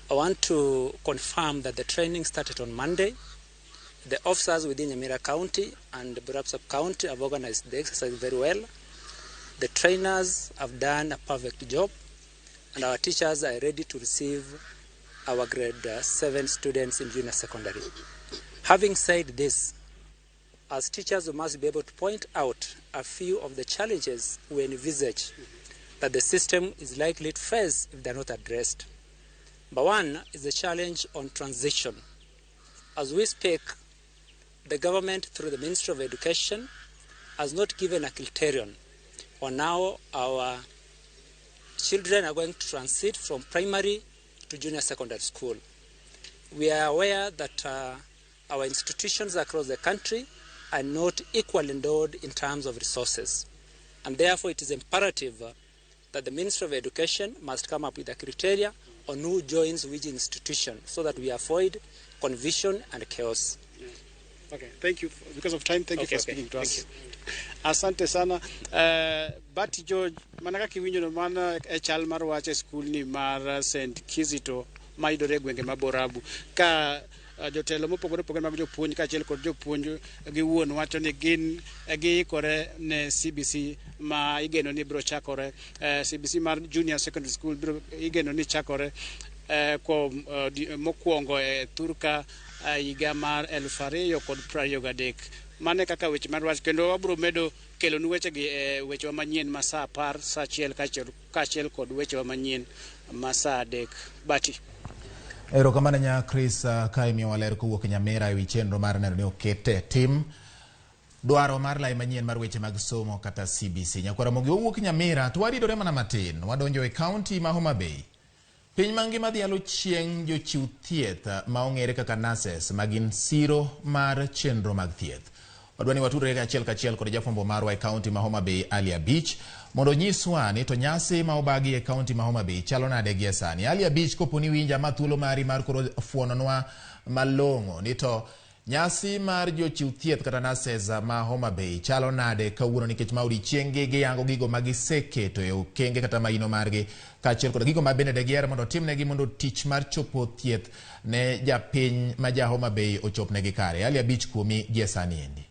I want to confirm that the training started on Monday. The officers within Nyamira County and Borabu Sub-County have organized the exercise very well. The trainers have done a perfect job, and our teachers are ready to receive our grade 7 students in junior secondary. Having said this, as teachers, we must be able to point out a few of the challenges we envisage that the system is likely to face if they are not addressed. But one is the challenge on transition. As we speak, the government through the Ministry of Education has not given a criterion on how our children are going to transit from primary to junior secondary school. We are aware that our institutions across the country are not equally endowed in terms of resources. And therefore it is imperative that the Ministry of Education must come up with a criteria on who joins which institution so that we avoid confusion and chaos. Okay, thank you. Because of time, thank you for speaking to us. Asante sana. Bati George, manaka kiwinyo no mana chal mar Weche school ni mar St. Kizito maidore gwenge maborabu. Ka jotelo mopogore mag jopuonj ka achiel kod jopuonj gi wuon wacho ni gin giikore ne CBC ma igeno ni biro chakore. CBC mar junior secondary school biro igeno ni chakore mokwongo Thurka higa mar 2023. Mane kaka weche mar wach, kendo wabiro medo kelo ni weche gi weche manyien ma saa 10 saa 1 kaachiel kod weche manyien ma saa 3. Bati Erokamano nya Chris Kaimi waler kowuok Nyamira ewi chenro mar neno ni okete tim dwaro mar lai manyien mar weche mag somo kata CBC. Nyakwara Mogi owuok Nyamira to waridore mana matin wadonjo e kaunti ma Homa Bay. Piny mangima dhialo chieng' jochiw thieth ma ong'ere kaka nurses magin siro mar chenro mag thieth. Wadwani watudre achiel kachiel kod jafwambo marwa e kaunti ma Homa Bay Alia Beach mondo nyiswa ni to nyasi ma obagi e kaunti ma Homa Bay chalo nade gie sani. Alia Beach koponi winja ma thuolo mari mar koro fuononwa malong'o ni to nyasi mar jochiw thieth kata nurses ma Homa Bay chalo nade kawuono nikech ma odiochienge giyango gigo magiseketo e okenge kata maino margi kaachiel kod gigo ma bende degier mondo timnegi mondo tich mar chopo thieth ne japiny ma ja Homa Bay ochopnegi kare. Alia Beach kuomi gie sani endi.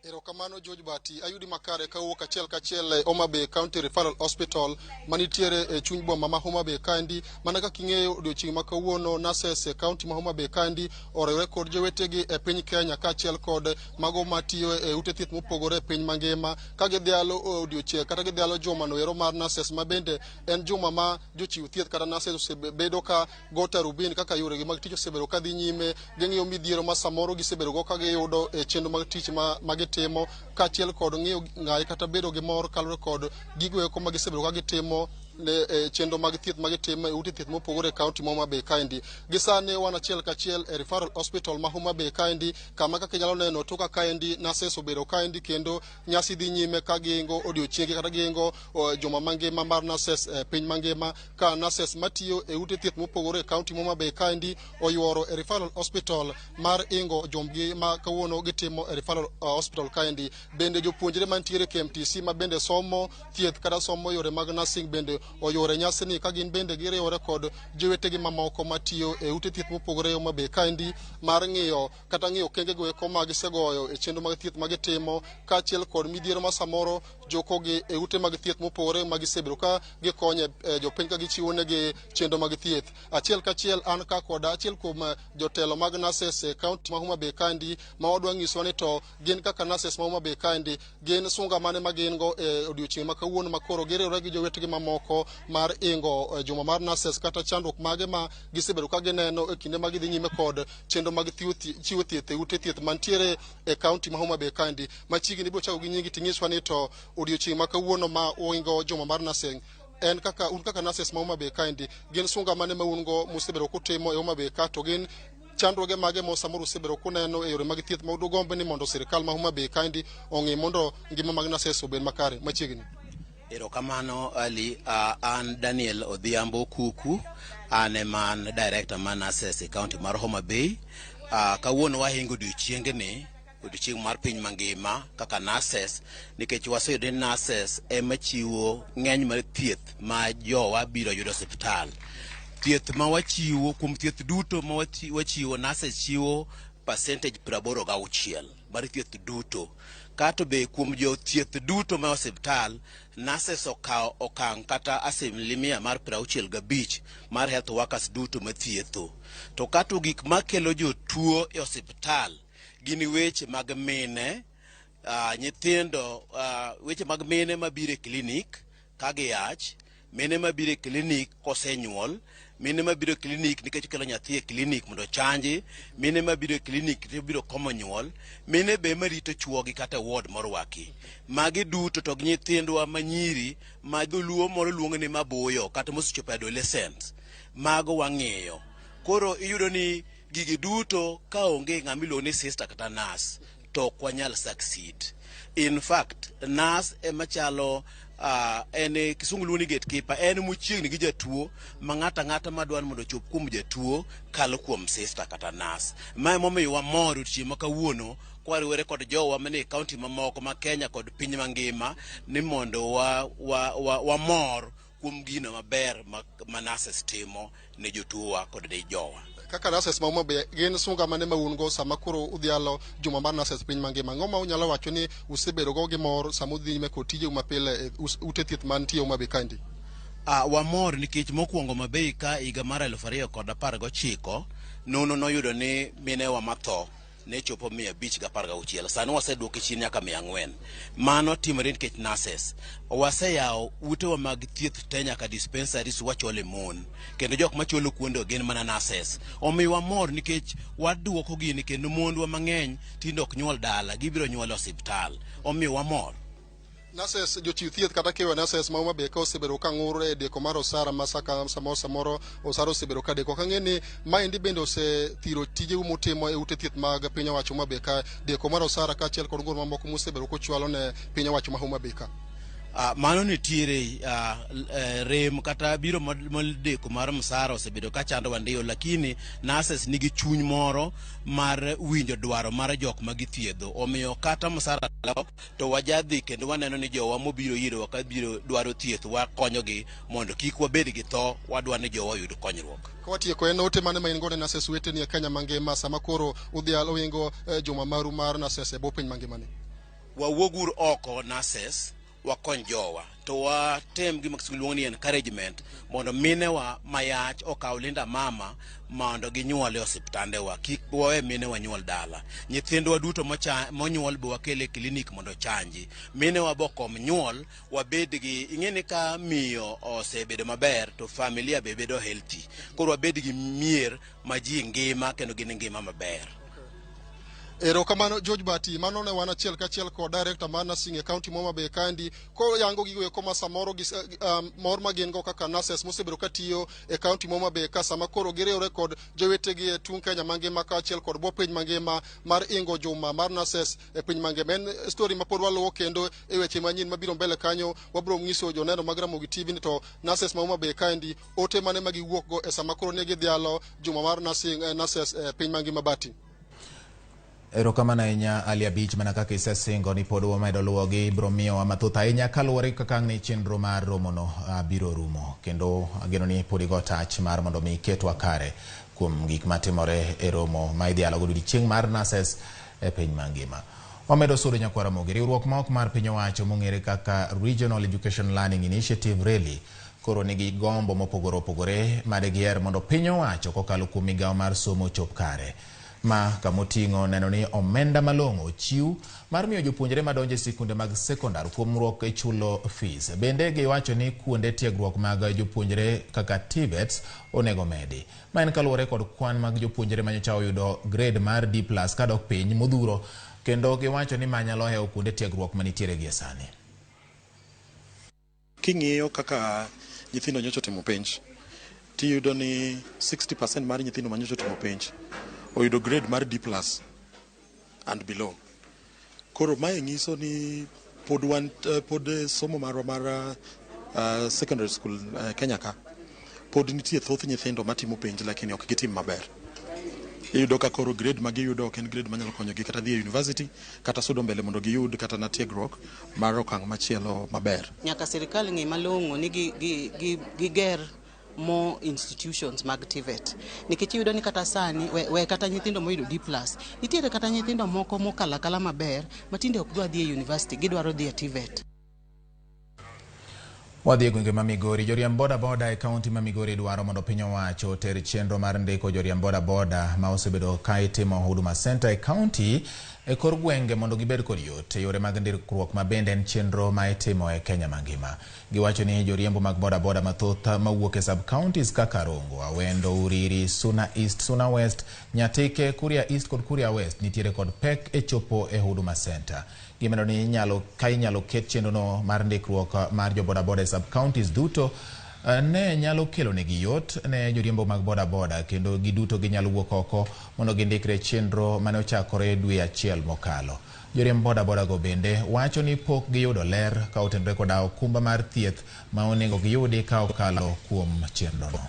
Erokamano George Bati ayudi makare kawuok achiel kachiel Homa Bay County Referral Hospital manitiere e chuny boma ma Homa Bay kandi. Mana kaka ing'eyo odiochieng' ma kawuono nurses e kaunti ma Homa Bay kandi oriwore kod jowetegi e piny Kenya kaachiel kod mago matiyo e ute thieth mopogore e piny mangima ka gidhialo odiochieng' kata gidhialo juma no ero mar nurses ma bende en juma ma jochiw thieth kata nurses osebedo ka go tarubini kaka yoregi mag tich osebedo ka dhi nyime. Ging'iyo midhiero ma samoro gisebedo go ka giyudo e chenro mag tich ma gitimo kaachiel kod ng'iyo ng'ai kata bedo gi mor kaluwore kod gigo eko ma gisebedo ka gitimo ne chenro mag thieth magitimo e ute thieth mopogore e kaunti ma Homa Bay kaendi. Gisane wan achiel kachiel e Referral Hospital ma Homa Bay kaendi kama kaka inyalo neno toka kaendi nurses obedo kaendi kendo nyasi dhi nyime ka giingo odiochienge kata giingo juma mangima mar nurses piny mangima ka nurses matiyo e ute thieth mopogore e kaunti ma Homa Bay kaendi oyuoro e Referral Hospital mar ingo jomgi ma kawuono gitimo e Referral Hospital kaendi. Bende jopuonjre mantiere KMTC ma bende somo thieth kata somo yore mag nursing bende oyore nyasi ni ka gin bende giriwore kod jowetegi mamoko matiyo e ute thieth mopogore e Homa Bay kaendi mar ng'iyo kata ng'iyo kengego eko ma gisegoyo e chenro mag thieth magitimo kaachiel kod midhiero ma samoro jokogi e ute mag thieth mopogore ma gisebedo ka gikonyo jopiny ka gichiwo negi chenro mag thieth. Achiel kachiel an ka kod achiel kuom jotelo mag nurses e kaunti ma Homa Bay kaendi ma wadwa ng'iso ni to gin kaka nurses ma Homa Bay kaendi gin sunga mane ma gin go e odiochieng' ma kawuono ma koro giriwore gi jowetegi mamoko mar ingo juma mar nurses kata chandruok mage ma gisebedo ka gineno e kinde ma gidhi nyime kod chenro mag chiwo thieth e ute thieth mantiere e kaunti ma Homa Bay kaendi. Machiegni biro chako gi nyingi ting'iswa ni to odiochieng' ma kawuono ma oingo juma mar nursing en kaka un kaka nurses ma Homa Bay kaendi gin sunga mane ma un go musebedo kutimo e Homa Bay ka to gin chandruoge mage ma samoro osebedo kuneno e yore mag thieth ma udogombe ni mondo sirikal ma Homa Bay kaendi ong'i mondo ngima mag nurses obed makare machiegni. Erokamano Ali, an Daniel Odhiambo Kuku, an man director man nurses e county mar Homa Bay. Kawuono wahingo odiochiengni, odiochieng' mar piny mangima kaka nurses nikech waseyudo ni nurses ema chiwo ng'eny mar thieth ma jowa biro yudo osiptal. Thieth ma wachiwo kuom thieth duto ma wachiwo nurses chiwo percentage 86 mar thieth duto. Kato be kuom jo thieth duto ma osiptal nurses okawo okang' kata asilimia mar 65 mar health workers duto ma thietho. To kato gik makelo jotuo e osiptal gin weche mag mine, nyithindo, weche mag mine mabiro e klinik ka giyach, mine mabiro e klinik kosenyuol, mine mabiro e klinik nikech kelo nyathi e klinik mondo chanji, mine mabiro e klinik to biro komo nyuol, mine be marito chuogi kata ward morwaki. Magi duto to nyithindwa manyiri ma dholuo moro luongo ni maboyo kata mosechopo adolescents mago wang'eyo. Koro iyudo ni gigi duto ka onge ng'ama iluongo ni sister kata nurse to ok wanyal succeed. In fact, nurse ema chalo en kisungu luongo ni gatekeeper, en mochiegni gi jatuo ma ng'ata ng'ata madwaro mondo ochop kuom jatuo kalo kuom sister kata nurse. Mae momiyo wamor odiochieng' ma kawuono kwariwore kod jowa mane kaunti mamoko ma Kenya kod piny mangima ni mondo wamor kuom gino maber ma nurses timo ne jotuowa kod ne jowa. Kaka nurses ma Homa Bay gin sunga mane ma un go sama koro udhialo juma mar nurses piny mangima. Ng'oma unyalo wacho ni usebedo go gi mor sama udhi nyime kod tije mapile ute thieth mantie Homa Bay kaendi? Wamor nikech mokwongo Homa Bay ka higa mar 2019 nono noyudo ni minewa matho ne chopo 516. Sani waseduoke chini nyaka 400. Mano timore nikech nurses. Waseyawo utewa mag thieth te nyaka dispensaries wachole mon. Kendo jok macholo kuonde gin mana nurses. Omiwa mor nikech waduoko gini kendo mondwa mang'eny tindo ok nyuol dala, gibiro nyuol osiptal. Omiwa mor. Nurses jochiw thieth kata kewa nurses ma Homabay ka osebedo ka ng'ur e deko mar osara masaka samoro osara osebedo ka deko. Kang'eni maendi bende osethiro tijeu mutimo e ute thieth mag piny owacho Homabay ka deko mar osara kaachiel kod ng'ur mamoko mosebedo kochwalo ne piny owacho ma Homabay ka. Mano nitiere rem kata biro modeko mar msara osebedo ka chando wandiyo, lakini nurses nigi chuny moro mar winjo dwaro mar jok ma githiedho. Omiyo kata msara to wajadhi kendo waneno ni jowa mobiro iro wakabiro dwaro thieth wakonyogi mondo kik wabed gi tho, wadwa ni jowa yud konyruok. Kwatieko en ote mane ma in go ne nurses weteni e Kenya mangima sama koro udhial wingo juma maru mar nurses e piny mangima ni? Wawuogur oko nurses wakony jowa to watem gima luongo ni encouragement mondo minewa mayach okaw linda mama mondo ginyuole osiptande wa, kik wawe minewa nyuol dala. Nyithindwa duto monyuol bo wakele klinik mondo chanji. Minewa bokom nyuol wabed gi ing'eni ka miyo osebedo maber to familia be bedo healthy. Koro wabed gi mier ma ji ngima kendo gin ngima maber. Erokamano George Bati, mano ne wan achiel kachiel kod director mar nursing e county Homabay kandi ko yango gigo eko ma samoro mor ma gin go kaka nurses mosebedo katiyo e county Homabay ka sama koro giriwore kod jowetegi e tung Kenya mangima kaachiel kod piny mangima mar ingo juma mar nurses e piny mangima. En story ma pod waluwo kendo e weche manyien mabiro mbele kanyo wabiro nyiso joneno mag Ramogi TV ni to nurses ma Homabay kandi ote mane ma giwuok go e sama koro ne gidhialo juma mar nurses e piny mangima. Bati. Erokamano ahinya Ali Abich, mana kaka isesingo ni pod wamedo luwogi biro miyowa mathoth ahinya kaluwore kaka ni chenro mar romono biro rumo, kendo ageno ni pod igo tach mar mondo mi iketwa kare kuom gik matimore e romo ma idhialogo odiechieng' mar nurses e piny mangima. Wamedo sudo nyakwa Ramogi. Riwruok ma ok mar piny owacho mong'ere kaka Regional Education Learning Initiative really koro nigi gombo mopogore opogore made giher mondo piny owacho kokalo kuom migawo mar somo chop kare, ma kamoting'o neno ni omenda malong'o chiw mar miyo jopuonjre madonjo e sikunde mag sekondar kuomruok e chulo fees. Bende giwacho ni kuonde tiegruok mag jopuonjre kaka TVETs onego medi. Ma en kaluwore kod kwan mag jopuonjre manyocha oyudo grade mar D+ kadok piny modhuro, kendo giwacho ni manyalo hewo kuonde tiegruok manitiere gie sani. King'iyo kaka nyithindo nyocha timo penj, tiyudo ni 60% mar nyithindo manyocha timo penj oyudo grade mar D+ and below. Koro mae nyiso ni pod somo marwa mar secondary school Kenya ka pod nitie thoth nyithindo matimo penj lakini ok gitim maber. Iyudo ka koro grade ma giyudo ok en grade manyalo konyogi kata dhi e university kata sudo mbele mondo giyud kata na tiegruok mar okang' machielo maber. Nyaka sirikal ng'e malong'o ni giger more institutions mag TVET. Nikech iyudo ni kata sani we kata nyithindo moyudo D+, nitiere kata nyithindo moko mokala maber matinde ok dwa dhi e university, gidwaro dhi e TVET. Wadhi e gwenge ma Migori. Joriemb boda boda e kaunti ma Migori dwaro mondo piny owacho ter chenro mar ndiko joriemb boda boda ma osebedo ka itimo Huduma Center e kaunti e kor gwenge mondo gibed kod yot e yore mag ndikruok, ma bende en chenro ma itimo e Kenya mangima. Giwacho ni joriembo mag boda boda mathoth mawuok e sub counties kaka Rongo, Awendo, Uriri, Suna East, Suna West, Nyatike, Kuria East kod Kuria West nitiere kod pek e chopo e Huduma Center. Gimeno ni inyalo ket chenro no mar ndikruok mar jo boda boda e sub counties duto ne nyalo kelo negi yot ne joriembo mag boda boda, kendo giduto ginyalo wuok oko mondo gindikre chenro mane ochakore dwe achiel mokalo. Joriemb boda boda go bende wacho ni pok giyudo ler ka otenore kod okumba mar thieth ma onego giyudi ka okalo kuom chenro no.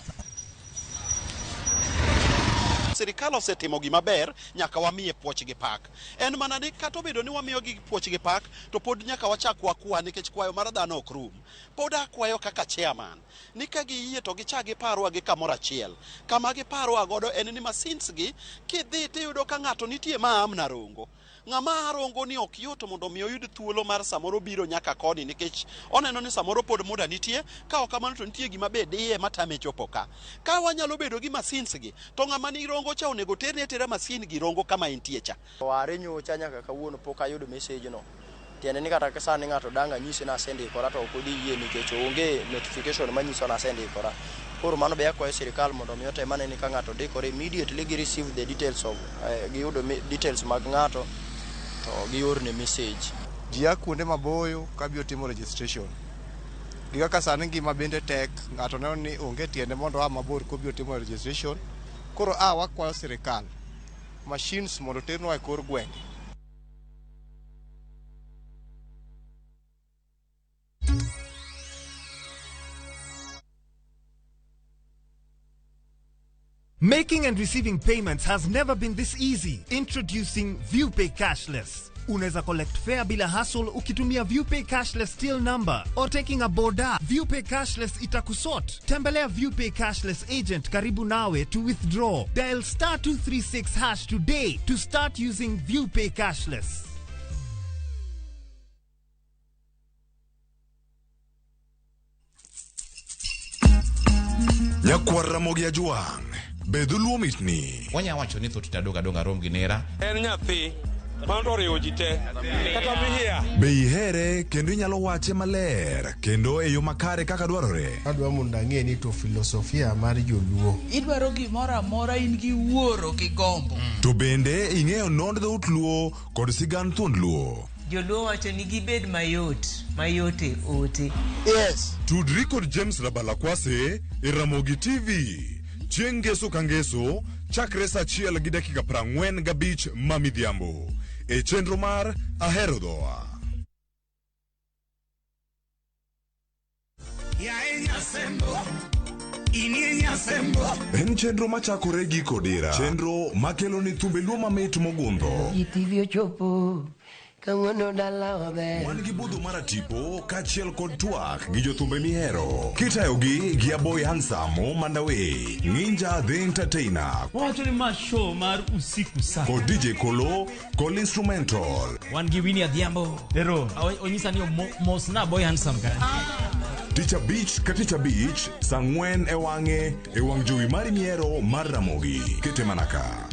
Sirikal osetimo gima ber, nyaka wamiye puoch gi pak. En mana ni kata obedo ni wamiyo gi puoch gi pak, to pod nyaka wachak wakwa nikech kwayo mar dhano ok rum. Pod akwayo kaka chairman ni ka giyie to gichak giparwa gi kamoro achiel. Kama giparwa godo en ni masins gi kidhi tiyudo ka ng'ato nitie ma amna Rongo. Ng'ama Rongo ni ok yot mondo mi oyud thuolo mar samoro biro nyaka koni, nikech oneno ni samoro pod muda nitie, ka ok kamano to nitie gima be diye matame chopo ka. Ka wanyalo bedo gi masins gi, to ng'ama ni Rongo rongo cha onego terne tera masin gi rongo kama intie cha. Ware nyocha nyaka kawuono pok ayudo message no. Tiende ni kata sani ng'ato danga nyisi na sendikora to ok odhi yie nikech onge notification manyiso na sendikora. Koro mano be akwayo sirikal mondo mi otemane ni ka ng'ato dikore immediately gi receive the details of giyudo details mag ng'ato to giorne message. Ji kuonde maboyo ka biro timo registration. Giga ka sani ngima bende tek, ng'ato neno ni onge tiende mondo mabor ko biro timo registration. Koro wakwayo sirikal machines mondo ternwa e kor gwenge. Making and receiving payments has never been this easy. Introducing ViewPay Cashless. Unaweza collect fare bila hassle ukitumia ViewPay Cashless till number or taking a boda. ViewPay Cashless itakusort. Tembelea ViewPay Cashless agent karibu nawe to withdraw. Dial *236# today to start using ViewPay Cashless. Nyakwar Ramogi ajuang. Bedulu mitni. Wanya wacho ni thuti tadoga donga rom ginera. En nyathi. Mando riwo jite. Kata mihia. Be ihere kendo inyalo wache maler kendo e yo makare kaka dwarore. Adwa mondo ang'e ni to filosofia mar joluo. Idwaro gimoro amora in gi wuoro gi gombo. To bende ing'eyo nond dhout luo kod sigand thuond luo. Joluo wacho ni gibed mayote ote. Yes. Tudri kod James Rabalakwase e Ramogi TV. Chieng' ngeso ka ngeso chakre saa 1:45 mamidhiambo e chenro mar Ahero Dhowa. En chenro machakore gi kodira. Chenro makelo ni thumbe luo mamit mogundho. TV ochopo. Wan gi budho mar tipo kaachiel kod twak gi jothumbe mihero. Kitayogi gi Aboy Hansamo Mandawe, Ninja the Entertainer. Wacho ni ma show mar usiku sa. Kod DJ Kolo, Kol Instrumental. Wan gi Winnie Adhiambo. Ero, onyisa ni mos na Aboy Hansamo ka. Ticha Beach ka Ticha Beach, saa 4 e wang' jowi mari mihero mar Ramogi. Kete manaka.